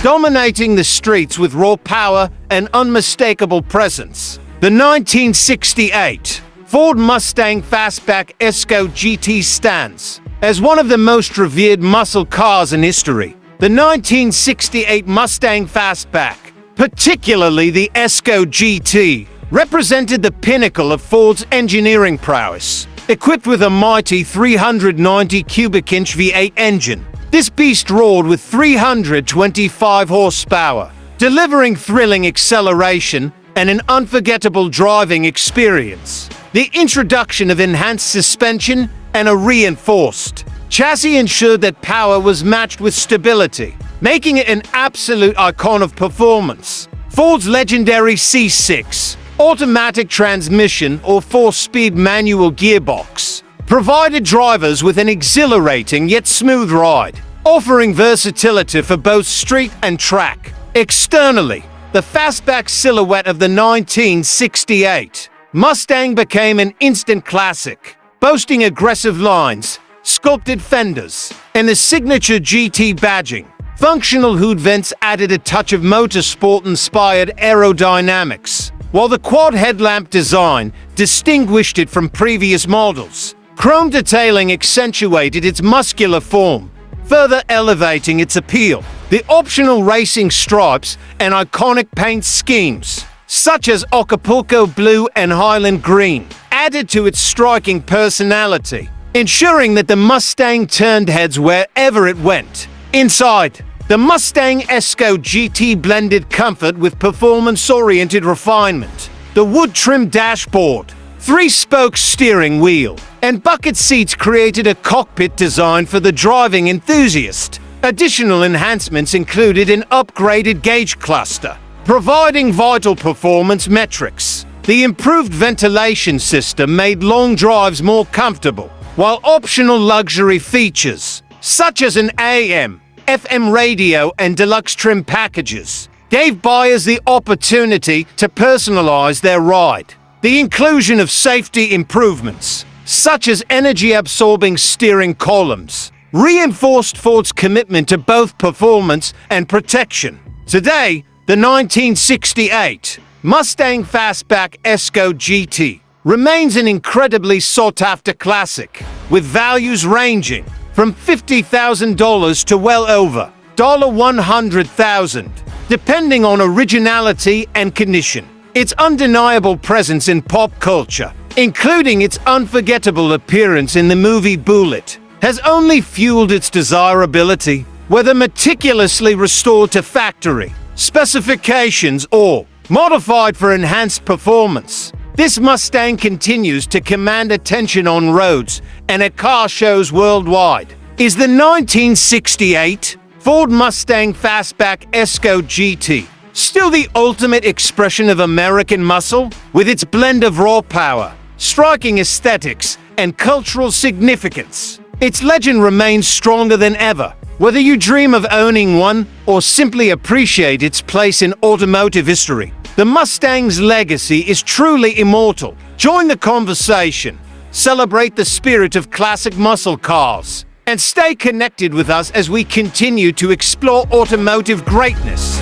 dominating the streets with raw power and unmistakable presence. The 1968 Ford Mustang Fastback ESCO GT stands as one of the most revered muscle cars in history. The 1968 Mustang Fastback, particularly the ESCO GT, represented the pinnacle of Ford's engineering prowess. Equipped with a mighty 390 cubic inch V8 engine, this beast roared with 325 horsepower, delivering thrilling acceleration and an unforgettable driving experience. The introduction of enhanced suspension and a reinforced chassis ensured that power was matched with stability, making it an absolute icon of performance. Ford's legendary C6 automatic transmission or 4-speed manual gearbox provided drivers with an exhilarating yet smooth ride, offering versatility for both street and track. Externally, the fastback silhouette of the 1968 Mustang became an instant classic, boasting aggressive lines, sculpted fenders, and the signature GT badging. Functional hood vents added a touch of motorsport-inspired aerodynamics, while the quad headlamp design distinguished it from previous models. Chrome detailing accentuated its muscular form, further elevating its appeal. The optional racing stripes and iconic paint schemes, such as Acapulco blue and Highland green, added to its striking personality, ensuring that the Mustang turned heads wherever it went. Inside, the Mustang ESCO GT blended comfort with performance-oriented refinement. The wood-trimmed dashboard, 3-spoke steering wheel, and bucket seats created a cockpit designed for the driving enthusiast. Additional enhancements included an upgraded gauge cluster, providing vital performance metrics. The improved ventilation system made long drives more comfortable, while optional luxury features, such as an AM, FM radio and deluxe trim packages, gave buyers the opportunity to personalize their ride. The inclusion of safety improvements, such as energy-absorbing steering columns, reinforced Ford's commitment to both performance and protection. Today, the 1968 Mustang Fastback ESCO GT remains an incredibly sought-after classic, with values ranging from $50,000 to well over $100,000, depending on originality and condition. Its undeniable presence in pop culture, including its unforgettable appearance in the movie Bullitt, has only fueled its desirability, whether meticulously restored to factory specifications or modified for enhanced performance. This Mustang continues to command attention on roads and at car shows worldwide. Is the 1968 Ford Mustang Fastback ESCO GT still the ultimate expression of American muscle? With its blend of raw power, striking aesthetics, and cultural significance, its legend remains stronger than ever. Whether you dream of owning one or simply appreciate its place in automotive history, the Mustang's legacy is truly immortal. Join the conversation, celebrate the spirit of classic muscle cars, and stay connected with us as we continue to explore automotive greatness.